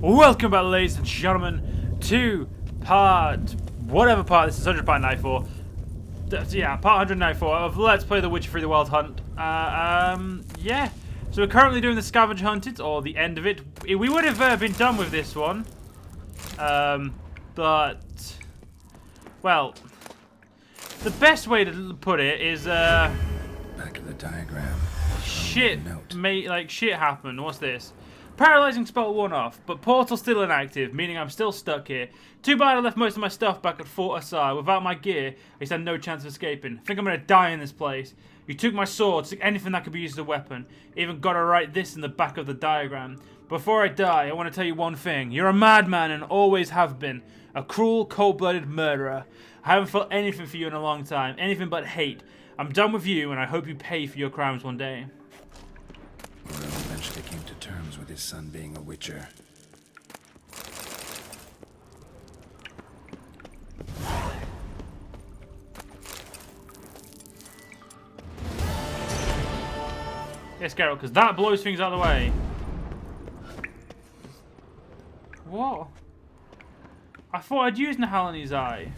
Welcome back, ladies and gentlemen, to whatever part this is, 100 part 94. Yeah, part 194 of Let's Play The Witcher 3: The Wild Hunt. Yeah. So we're currently doing the Scavenge Hunted, or the end of it. We would have been done with this one. But, well, the best way to put it is, back of the diagram. shit happened. What's this? Paralyzing spell worn off, but portal still inactive, meaning I'm still stuck here. Too bad I left most of my stuff back at Fort Assar. Without my gear, I just had no chance of escaping. I think I'm gonna die in this place. You took my sword, took anything that could be used as a weapon. Even gotta write this in the back of the diagram. Before I die, I want to tell you one thing. You're a madman and always have been. A cruel, cold-blooded murderer. I haven't felt anything for you in a long time. Anything but hate. I'm done with you, and I hope you pay for your crimes one day. Geralt eventually came to terms with his son being a witcher. Yes, Geralt, because that blows things out of the way. What? I thought I'd used Nahalani's eye.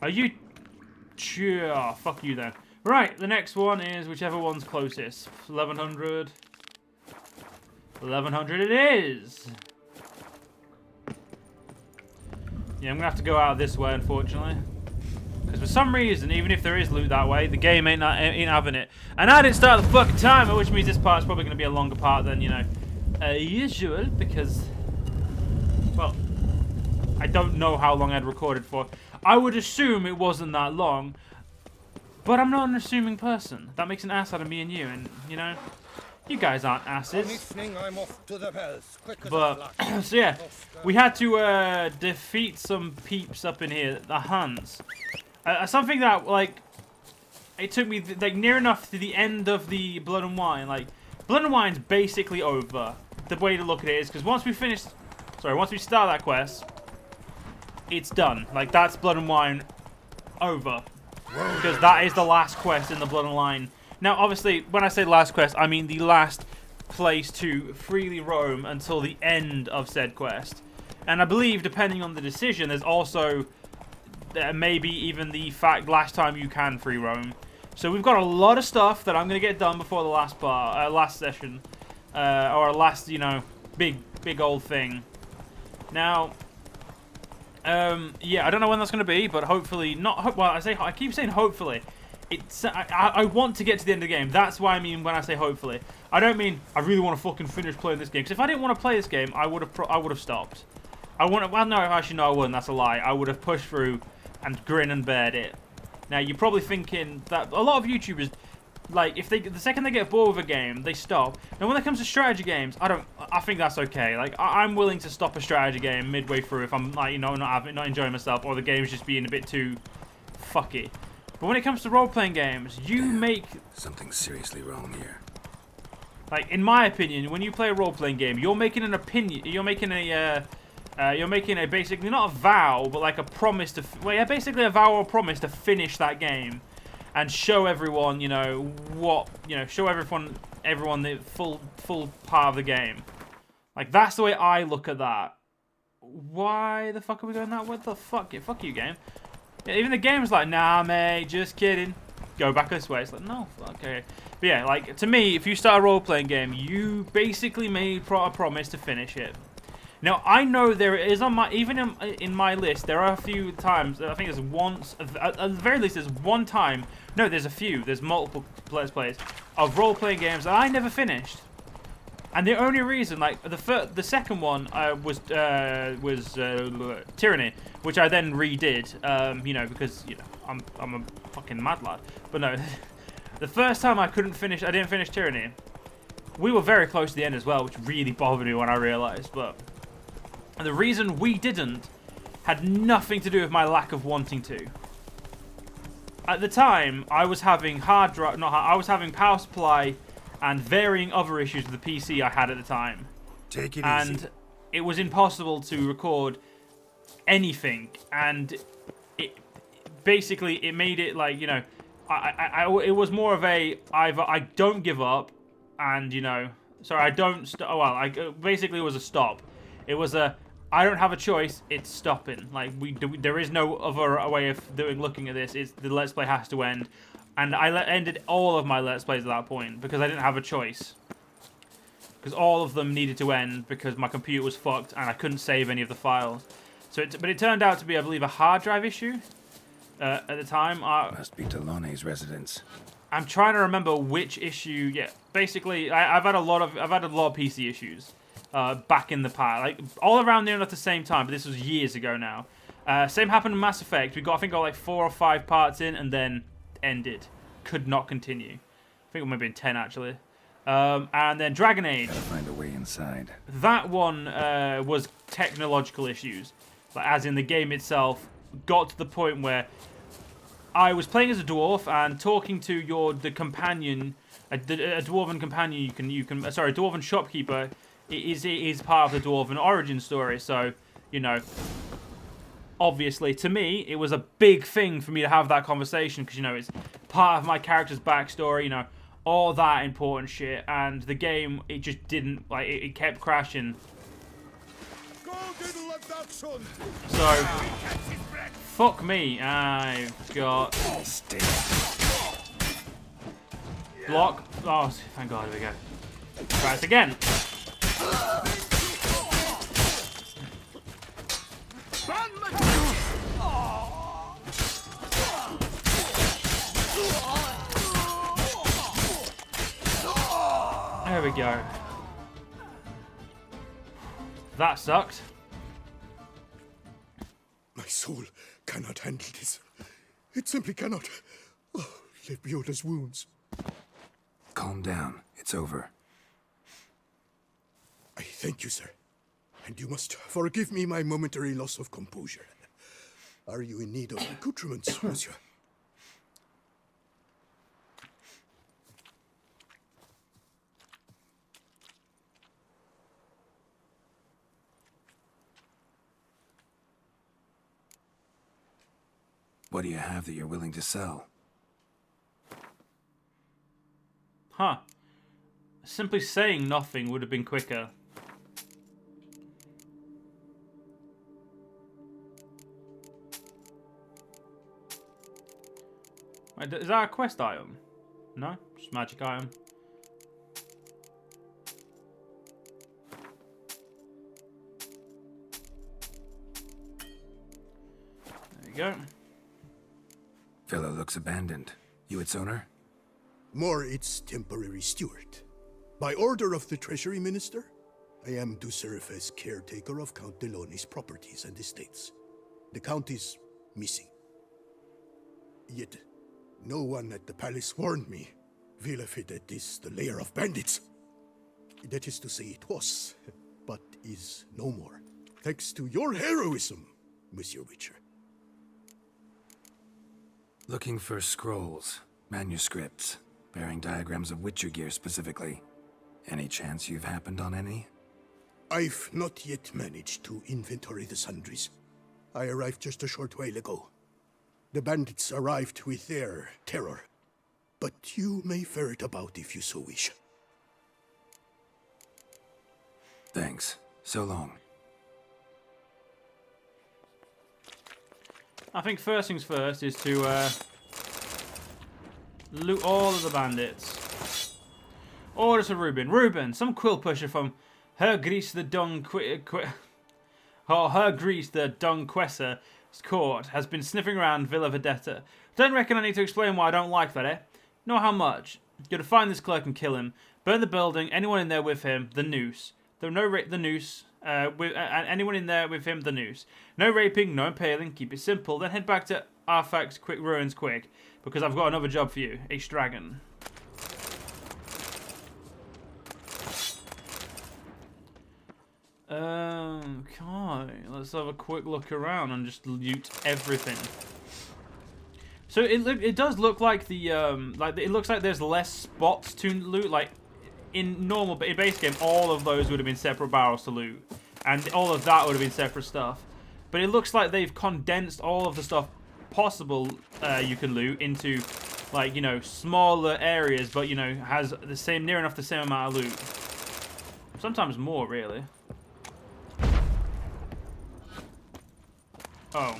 Are you... Sure, fuck you then. Right, the next one is whichever one's closest. 1100. 1100 it is! Yeah, I'm gonna have to go out this way, unfortunately. Because for some reason, even if there is loot that way, the game ain't having it. And I didn't start the fucking timer, which means this part's probably gonna be a longer part than, you know, usual, because, well, I don't know how long I'd recorded for. I would assume it wasn't that long, but I'm not an assuming person. That makes an ass out of me and you, and, you know, you guys aren't asses. I'm off to the bells, quick as a But, flash. so yeah, we had to defeat some peeps up in here, the Huns. Something that, like, it took me, like, near enough to the end of the Blood and Wine. Like, Blood and Wine's basically over. The way to look at it is, because once we start that quest, it's done. Like, that's Blood and Wine over. Because that is the last quest in the Blood and Wine. Now, obviously, when I say last quest, I mean the last place to freely roam until the end of said quest. And I believe, depending on the decision, there's also maybe even the fact last time you can free roam. So we've got a lot of stuff that I'm going to get done before the last part, last session. Or last, you know, big old thing. Now... yeah, I don't know when that's going to be, but hopefully not. Well, I keep saying hopefully. It's I want to get to the end of the game. That's what I mean when I say hopefully. I don't mean I really want to fucking finish playing this game. Because if I didn't want to play this game, I would have stopped. Well, no, actually no, I wouldn't. That's a lie. I would have pushed through and grin and bared it. Now you're probably thinking that a lot of YouTubers, like, if the second they get bored with a game, they stop. Now, when it comes to strategy games, I think that's okay. Like, I'm willing to stop a strategy game midway through if I'm, like, you know, not enjoying myself, or the game's just being a bit too fucky. But when it comes to role-playing games, you make... Something seriously wrong here. Like, in my opinion, when you play a role-playing game, you're making an opinion, you're making a basically, not a vow, but like a promise to... Well, yeah, basically a vow or a promise to finish that game. And show everyone, you know, show everyone the full part of the game. Like, that's the way I look at that. Why the fuck are we going that? What the fuck? Yeah, fuck you, game. Yeah, even the game's like, nah, mate, just kidding. Go back this way. It's like, no, okay. But yeah, like, to me, if you start a role-playing game, you basically made a promise to finish it. Now, I know there is on my, even in my list, there are a few times, I think there's once, at the very least there's one time, no, there's a few, there's multiple Let's Plays of role-playing games that I never finished. And the only reason, like, the second one was Tyranny, which I then redid, you know, because, you know, I'm a fucking mad lad. But no, the first time I didn't finish Tyranny. We were very close to the end as well, which really bothered me when I realized, but... And the reason we didn't had nothing to do with my lack of wanting to. At the time, I was having I was having power supply and varying other issues with the PC I had at the time. Take it and easy. It was impossible to record anything, and it basically made it like, you know, it was more of a either I don't give up, and you know, sorry, I don't. Basically, it was a stop. It was a I don't have a choice. It's stopping. Like there is no other way of looking at this. It's the let's play has to end, and I ended all of my let's plays at that point because I didn't have a choice. Because all of them needed to end because my computer was fucked and I couldn't save any of the files. But it turned out to be, I believe, a hard drive issue at the time. Must be Delonne's residence. I'm trying to remember which issue. Yeah, basically, I've had a lot of PC issues back in the past, like all around near at the same time. But this was years ago now. Same happened in Mass Effect. I think got like 4 or 5 parts in and then ended. Could not continue. I think it might have been 10 actually. And then Dragon Age. Gotta find a way inside. That one was technological issues, like, as in the game itself got to the point where I was playing as a dwarf and talking to the companion, a dwarven companion. A dwarven shopkeeper. It is part of the dwarven origin story. So you know, obviously to me it was a big thing for me to have that conversation because you know it's part of my character's backstory. You know. All that important shit, and the game, it just didn't, like, it kept crashing. So, fuck me, I've got... Block, oh, thank God, here we go. Try this again. There we go. That sucked. My soul cannot handle this. It simply cannot. Oh, Lebioda's wounds. Calm down. It's over. I thank you, sir. And you must forgive me my momentary loss of composure. Are you in need of accoutrements, monsieur? What do you have that you're willing to sell? Huh. Simply saying nothing would have been quicker. Wait, is that a quest item? No? Just magic item. There you go. Fellow looks abandoned. You its owner? More its temporary steward. By order of the Treasury Minister, I am to serve as caretaker of Count Delonne's properties and estates. The Count is missing. Yet, no one at the palace warned me. Villefit is the lair of bandits. That is to say it was, but is no more. Thanks to your heroism, Monsieur Witcher. Looking for scrolls, manuscripts, bearing diagrams of Witcher gear specifically. Any chance you've happened on any? I've not yet managed to inventory the sundries. I arrived just a short while ago. The bandits arrived with their terror. But you may ferret about if you so wish. Thanks. So long. I think first things first is to loot all of the bandits. Order to Reuben. Reuben, some quill pusher from Her Grease the Dung Quesser's court has been sniffing around Villa Vedetta. Don't reckon I need to explain why I don't like that, eh? Know how much? Go to find this clerk and kill him. Burn the building. Anyone in there with him, the noose. The noose. Anyone in there with him, the noose. No raping, no impaling. Keep it simple. Then head back to Arfax Quick Ruins quick, because I've got another job for you. H Dragon. Okay, let's have a quick look around and just loot everything. So it does look like the it looks like there's less spots to loot. Like in normal base game, all of those would have been separate barrels to loot, and all of that would have been separate stuff. But it looks like they've condensed all of the stuff possible you can loot into like, you know, smaller areas, but, you know, has the same, near enough the same amount of loot. Sometimes more, really. Oh.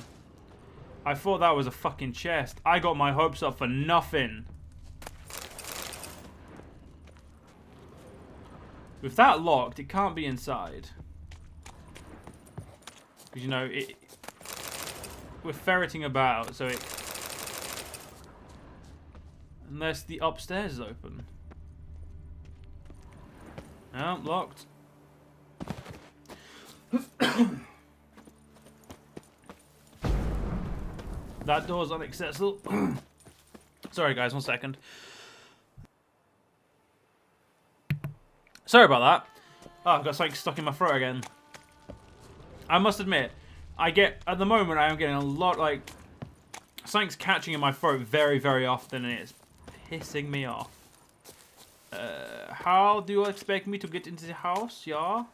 I thought that was a fucking chest. I got my hopes up for nothing. With that locked, it can't be inside. Because, you know, we're ferreting about, so it... Unless the upstairs is open. No, locked. That door's inaccessible. Sorry, guys, 1 second. Sorry about that. Oh, I've got something stuck in my throat again. I must admit, at the moment, I am getting a lot, like, something's catching in my throat very, very often, and it's pissing me off. How do you expect me to get into the house, yeah?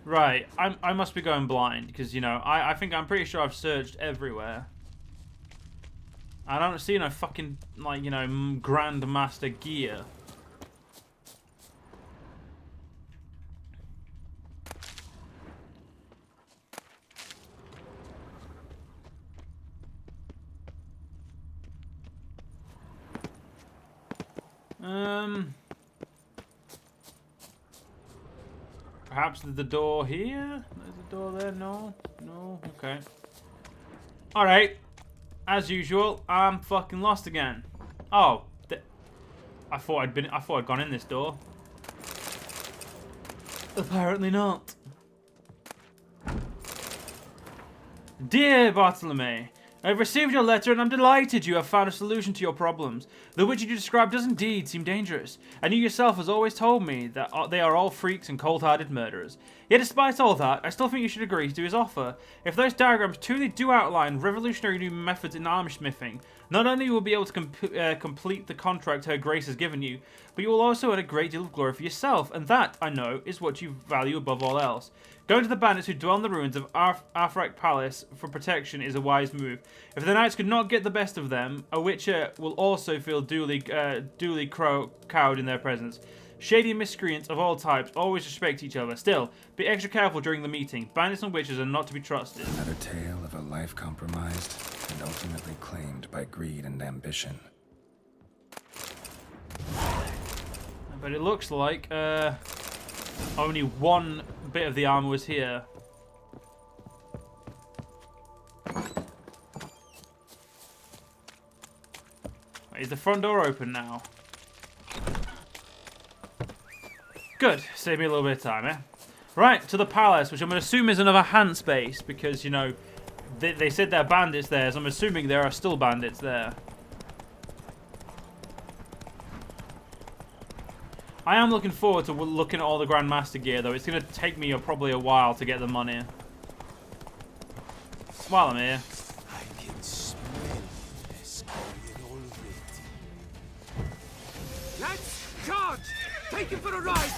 Right, I must be going blind, because, you know, I think I'm pretty sure I've searched everywhere. I don't see no fucking, like, you know, Grandmaster gear. Perhaps the door here? There's a door there? No? No? Okay. Alright. As usual, I'm fucking lost again. Oh. I thought I'd gone in this door. Apparently not. Dear Bartolome, I've received your letter and I'm delighted you have found a solution to your problems. The witch you described does indeed seem dangerous, and you yourself has always told me that they are all freaks and cold-hearted murderers. Yet despite all that, I still think you should agree to his offer. If those diagrams truly do outline revolutionary new methods in armor smithing, not only will you be able to complete the contract her grace has given you, but you will also earn a great deal of glory for yourself, and that, I know, is what you value above all else. Going to the bandits who dwell in the ruins of Arthrak Palace for protection is a wise move. If the knights could not get the best of them, a witcher will also feel duly cowed in their presence. Shady miscreants of all types always respect each other. Still, be extra careful during the meeting. Bandits and witches are not to be trusted. Another tale of a life compromised and ultimately claimed by greed and ambition. But it looks like only one bit of the armor was here. Is the front door open now? Good. Save me a little bit of time, eh? Right, to the palace, which I'm going to assume is another hand space, because, you know, they said there are bandits there, so I'm assuming there are still bandits there. I am looking forward to looking at all the Grandmaster gear, though. It's going to take me probably a while to get the money. While I'm here. I can smell the Skellige already. Let's charge! Take him for a ride!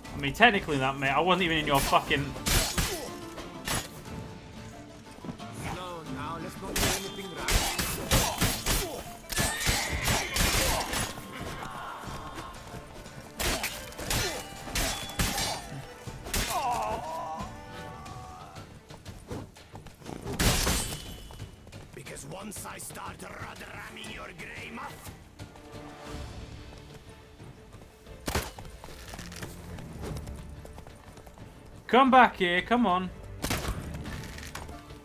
I mean, technically that, mate. I wasn't even in your fucking... Once I start ramming your grey muff. Come back here, come on.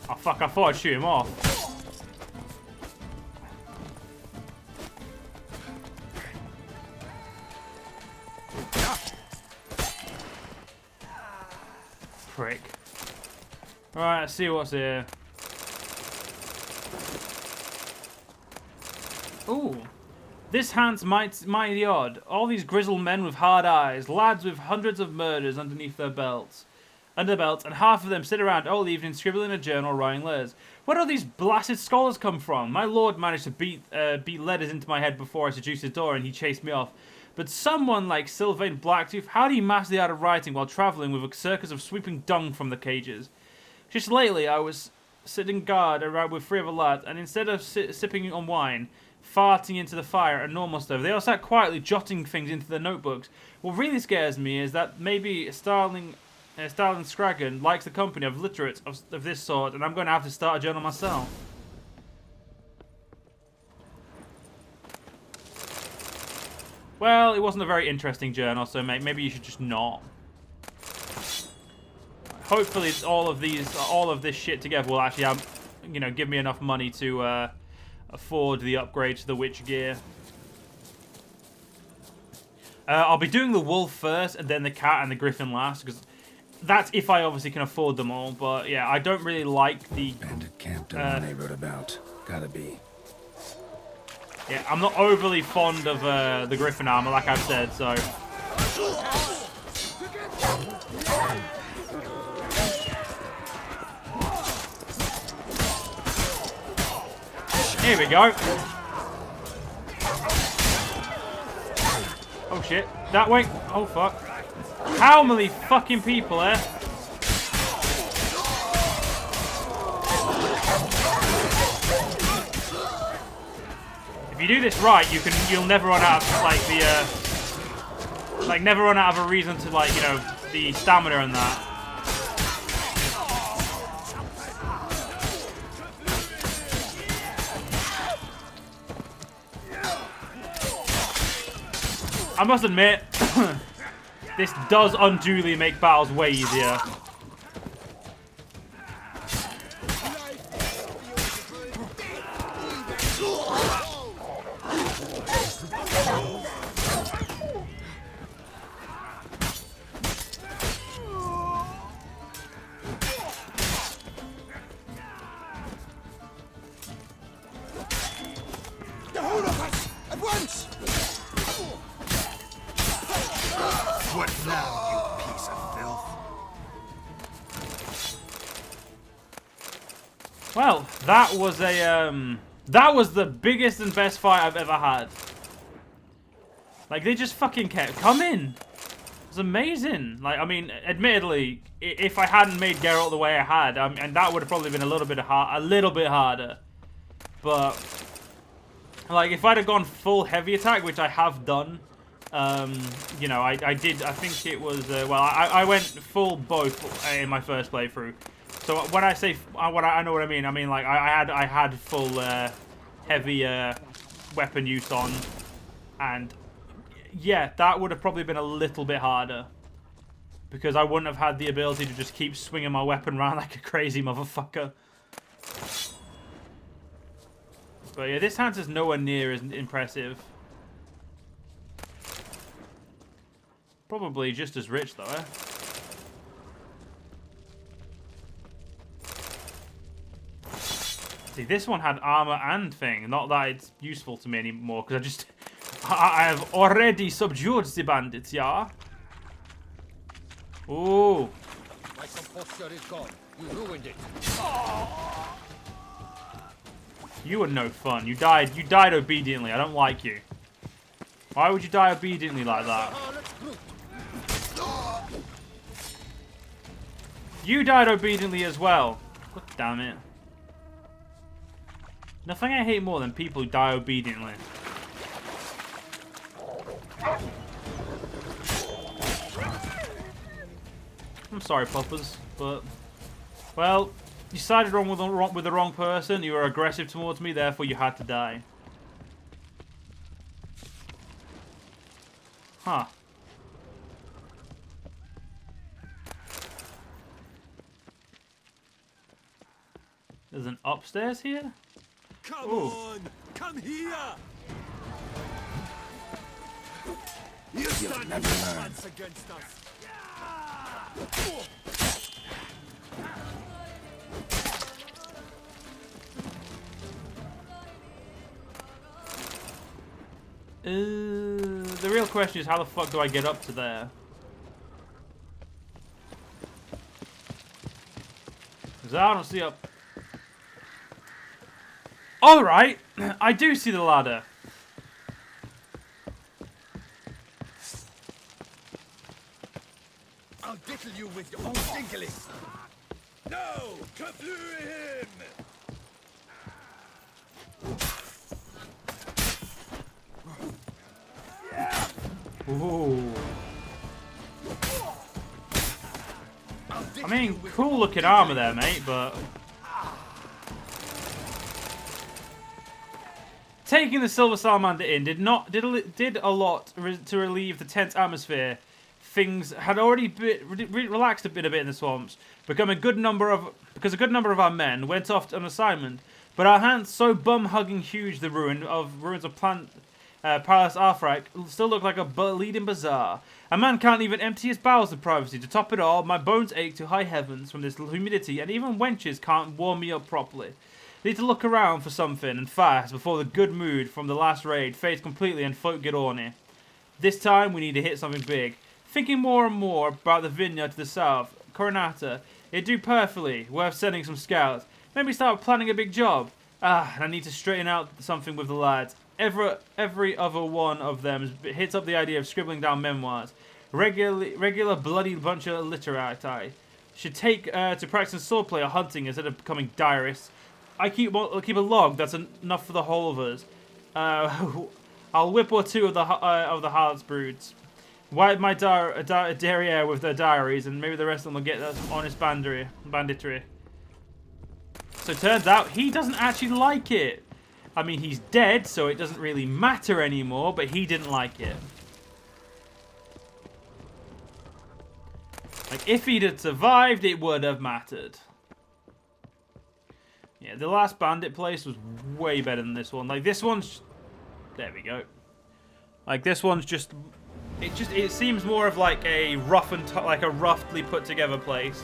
Oh fuck, I thought I'd shoot him off. Prick. Alright, let's see what's here. Ooh. This hand's mighty odd. All these grizzled men with hard eyes, lads with hundreds of murders underneath their belts. And half of them sit around all evening scribbling a journal or writing letters. Where do these blasted scholars come from? My lord managed to beat letters into my head before I seduced his door and he chased me off. But someone like Sylvain Blacktooth, how do you master the art of writing while traveling with a circus of sweeping dung from the cages? Just lately, I was sitting guard around with 3 other lads, and instead of sipping on wine, farting into the fire at normal stove, they all sat quietly jotting things into their notebooks. What really scares me is that maybe Starling Scraggan likes the company of literates of this sort, and I'm going to have to start a journal myself. Well, it wasn't a very interesting journal, so maybe you should just not. Hopefully, all of this shit together will actually, give me enough money to afford the upgrade to the witch gear. I'll be doing the wolf first, and then the cat and the griffin last, because that's if I obviously can afford them all. But yeah, I don't really like the Bandit camp down they wrote about. Gotta be. Yeah, I'm not overly fond of the griffin armor, like I've said, so. Here we go. Oh shit. That way. Oh fuck. How many fucking people there? If you do this right, you'll never run out of never run out of a reason to the stamina and that. I must admit, this does unduly make battles way easier. Well, that was the biggest and best fight I've ever had. Like, they just fucking kept coming. It was amazing. Like, I mean, admittedly, if I hadn't made Geralt the way I had, and that would have probably been a little bit harder. But like, if I'd have gone full heavy attack, which I have done, I did. I think it was I went full both in my first playthrough. So when I say I know what I mean. I mean, like, I had full heavy weapon use on, and yeah, that would have probably been a little bit harder because I wouldn't have had the ability to just keep swinging my weapon around like a crazy motherfucker. But yeah, this Hunter's nowhere near as impressive. Probably just as rich though, eh? See, this one had armor and thing. Not that it's useful to me anymore, because I have already subdued the bandits, yeah? Ooh. My composure is gone. You ruined it. You were no fun. You died obediently. I don't like you. Why would you die obediently like that? You died obediently as well. God damn it. Nothing I hate more than people who die obediently. I'm sorry, Poppers, but... Well, you sided wrong with the wrong person, you were aggressive towards me, therefore you had to die. Huh. There's an upstairs here? Come Ooh. on! Come here! You stand no chance against us! The real question is, how the fuck do I get up to there? Because I don't see up. Alright, I do see the ladder. diddle you with your own tinkling. No! Kaflue him! Ooh. I mean, cool looking armor there, mate, but... Taking the Silver Salamander in did a lot to relieve the tense atmosphere. Things had already relaxed a bit in the swamps, because a good number of our men went off on assignment. But our hands, so bum-hugging huge, the ruins of Palace Arthrak still look like a bleeding bazaar. A man can't even empty his bowels of privacy. To top it all, my bones ache to high heavens from this humidity, and even wenches can't warm me up properly. Need to look around for something, and fast, before the good mood from the last raid fades completely and folk get horny. This time, we need to hit something big. Thinking more and more about the vineyard to the south, Coronata, it'd do perfectly, worth sending some scouts. Maybe start planning a big job. And I need to straighten out something with the lads. Every other one of them hits up the idea of scribbling down memoirs. Regular bloody bunch of literati. Should take to practice swordplay or hunting instead of becoming diarists. I'll keep a log that's enough for the whole of us. I'll whip or two of the harlots' broods. Wipe my derriere with their diaries, and maybe the rest of them will get that honest banditry. So it turns out he doesn't actually like it. I mean, he's dead, so it doesn't really matter anymore, but he didn't like it. Like, if he'd have survived, it would have mattered. Yeah, the last bandit place was way better than this one. Like, this one's... There we go. Like, this one's just... It seems more of like a roughly put together place.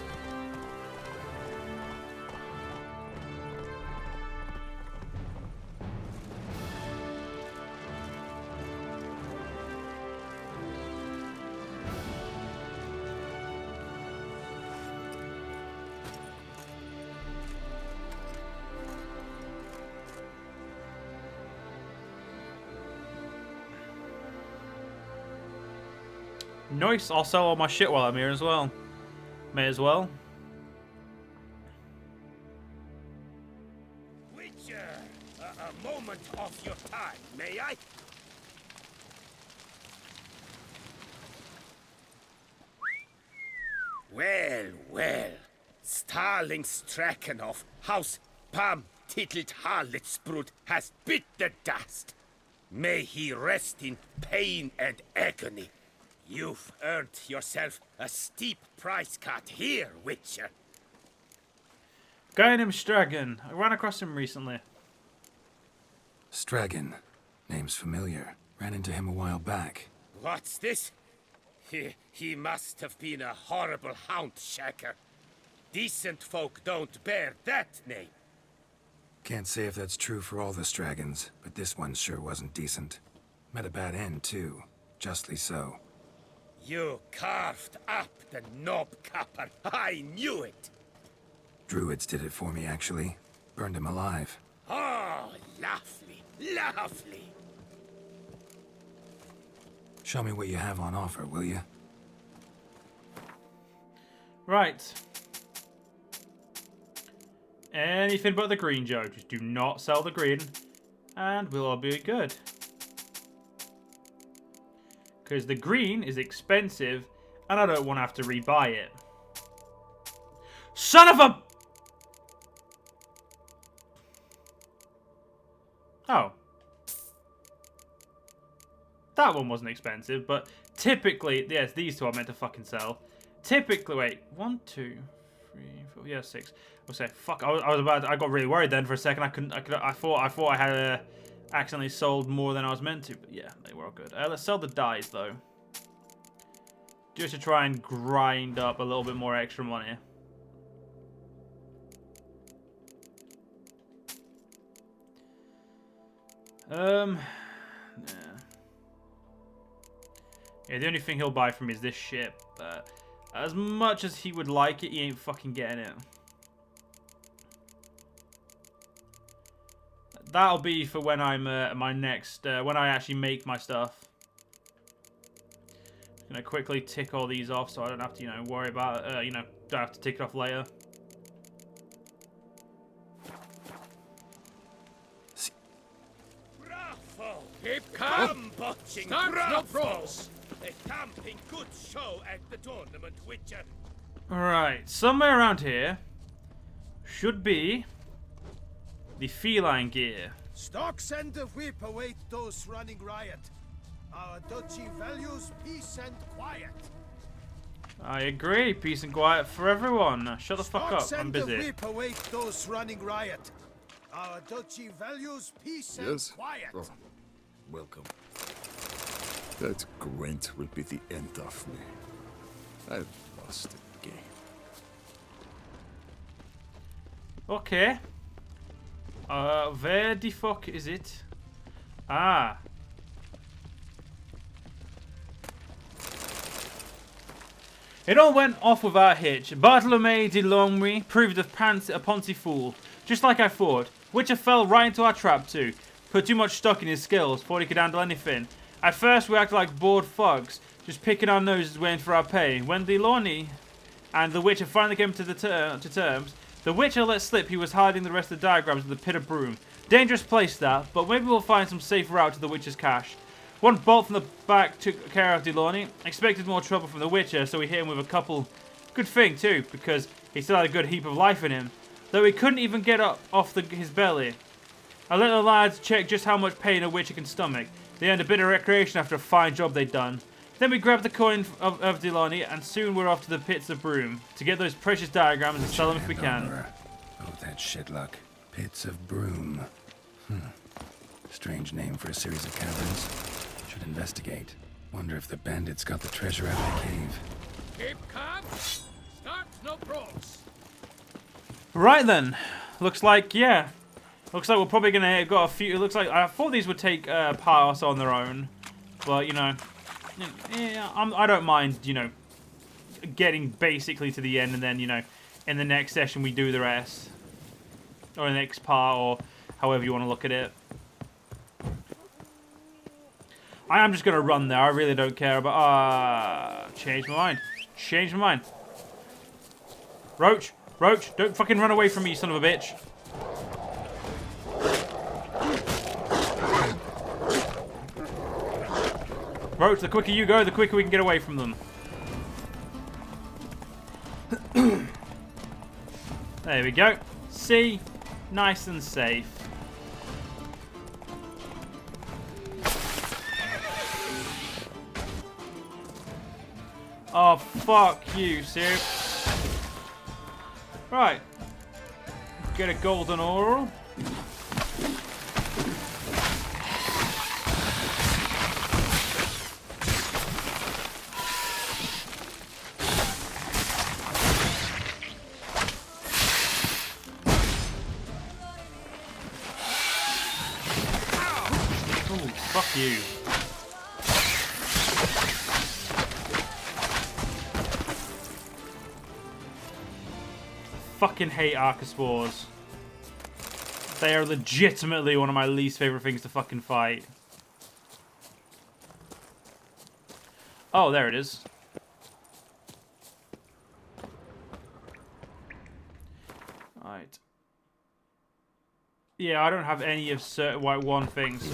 Nice, I'll sell all my shit while I'm here as well. May as well. Witcher, a moment of your time, may I? Well, well. Starling Strakenhoff, House Pam Tittled Harlotsbrud has bit the dust. May he rest in pain and agony. You've earned yourself a steep price cut here, Witcher. Guy named Stragan. I ran across him recently. Stragan. Name's familiar. Ran into him a while back. What's this? He must have been a horrible hound shacker. Decent folk don't bear that name. Can't say if that's true for all the Stragons, but this one sure wasn't decent. Met a bad end, too. Justly so. You carved up the knob-capper. I knew it. Druids did it for me, actually. Burned him alive. Oh, lovely, lovely. Show me what you have on offer, will you? Right. Anything but the green, Joe. Just do not sell the green, and we'll all be good. Because the green is expensive, and I don't want to have to rebuy it. Son of a... Oh. That one wasn't expensive, but typically... Yes, these two I meant to fucking sell. Typically... Wait. 1, 2, 3, 4... Yeah, 6. I'll say... Fuck. I got really worried then for a second. I thought I had... accidentally sold more than I was meant to, but yeah, they were all good. Let's sell the dies though, just to try and grind up a little bit more extra money. Yeah, the only thing he'll buy from me is this ship, but as much as he would like it, he ain't fucking getting it. That'll be for when I'm my next when I actually make my stuff. Gonna quickly tick all these off so I don't have to, you know, worry about, don't have to tick it off later. Bravo! Keep calm! Botching! Start no Bravo! brawls! A thumping good show at the tournament, Witcher. Alright, somewhere around here should be the feline gear. Stocks and the whip await those running riot. Our duchy values peace and quiet. I agree, peace and quiet for everyone. Shut the fuck up, Stocks I'm and the busy. whip await those running riot. Our duchy values peace and Yes? quiet. Oh, welcome. That Gwent will be the end of me. I've lost the game. Okay. Where the fuck is it? Ah. It all went off without a hitch. Bartolome de Longwy proved a poncy fool. Just like I thought. Witcher fell right into our trap too. Put too much stock in his skills, thought he could handle anything. At first we acted like bored thugs, just picking our noses waiting for our pay. When de Longwy and the Witcher finally came to terms, the Witcher let slip he was hiding the rest of the diagrams in the Pit of Broom. Dangerous place that, but maybe we'll find some safe route to the Witcher's cache. One bolt from the back took care of de Longwy. Expected more trouble from the Witcher, so we hit him with a couple. Good thing too, because he still had a good heap of life in him. Though he couldn't even get up off his belly. I let the lads check just how much pain a Witcher can stomach. They earned a bit of recreation after a fine job they'd done. Then we grabbed the coin of de Longwy, and soon we're off to the Pits of Broom to get those precious diagrams and sell them if we can. Oh, that shit luck. Pits of Broom. Strange name for a series of caverns. Should investigate. Wonder if the bandits got the treasure out of the cave. Keep calm! Start no brawls! Right then. Looks like, yeah. Looks like we're probably gonna got a few. It looks like I thought these would take pass on their own, but you know, yeah, I don't mind, you know, getting basically to the end and then, you know, in the next session we do the rest, or the next part, or however you want to look at it. I am just gonna run there. I really don't care about. Change my mind. Change my mind. Roach, Roach, don't fucking run away from me, you son of a bitch. Roach, the quicker you go, the quicker we can get away from them. There we go. See? Nice and safe. Oh, fuck you, Sir. Right. Get a golden oral. Fuck you. Fucking hate Archospores. They are legitimately one of my least favorite things to fucking fight. Oh, there it is. Right. Yeah, I don't have any of certain white one things.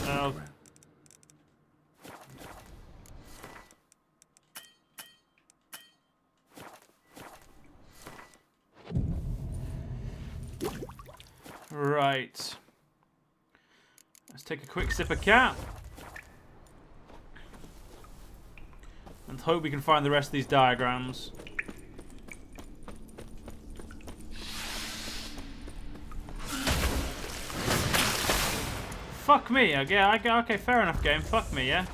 Right. Let's take a quick sip of cat. And hope we can find the rest of these diagrams. Fuck me. Okay, fair enough, game. Fuck me, yeah?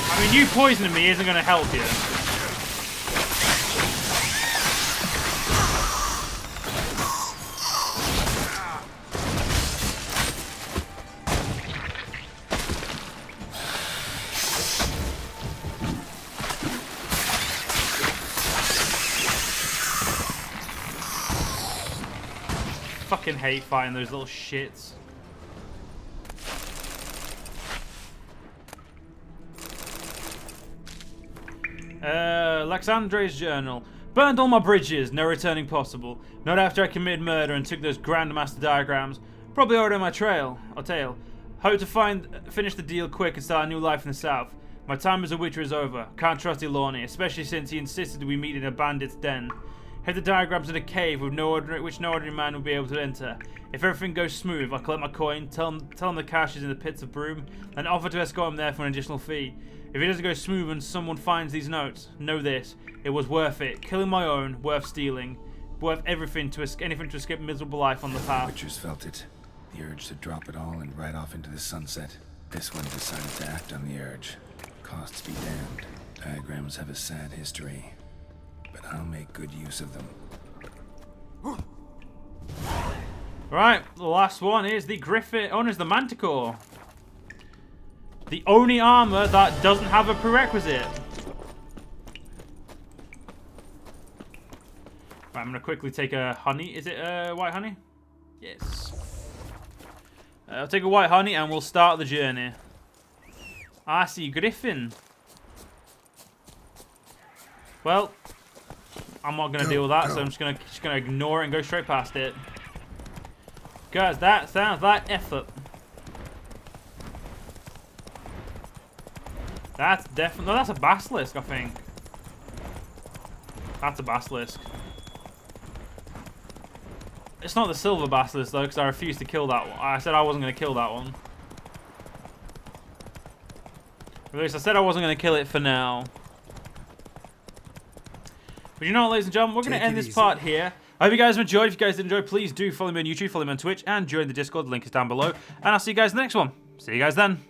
I mean, you poisoning me isn't going to help you. fucking hate fighting those little shits. Lexandre's journal. Burned all my bridges, no returning possible. Not after I committed murder and took those Grandmaster diagrams. Probably already on my tail. Hope to finish the deal quick and start a new life in the south. My time as a witcher is over. Can't trust Ilorni, especially since he insisted we meet in a bandit's den. Have the diagrams in a cave with which no ordinary man will be able to enter. If everything goes smooth, I'll collect my coin, tell him the cash is in the pits of Broom, and offer to escort him there for an additional fee. If it doesn't go smooth and someone finds these notes, know this: it was worth it. Killing my own, worth stealing, worth anything to escape miserable life on the path. Witchers felt it. The urge to drop it all and ride off into the sunset. This one decided to act on the urge. Costs be damned. Diagrams have a sad history, but I'll make good use of them. Right, the last one is the Griffin. Oh, no, it's the Manticore. The only armor that doesn't have a prerequisite. Right, I'm gonna quickly take a honey. Is it white honey? Yes. I'll take a white honey and we'll start the journey. I see Griffin. Well, I'm not gonna deal with that, so I'm just gonna ignore it and go straight past it. Guys, that sounds like effort. That's definitely... No, that's a basilisk, I think. That's a basilisk. It's not the silver basilisk, though, because I refused to kill that one. I said I wasn't going to kill that one. At least I said I wasn't going to kill it for now. But you know what, ladies and gentlemen, we're going to end this part here. I hope you guys enjoyed. If you guys did enjoy, please do follow me on YouTube, follow me on Twitch, and join the Discord. The link is down below. And I'll see you guys in the next one. See you guys then.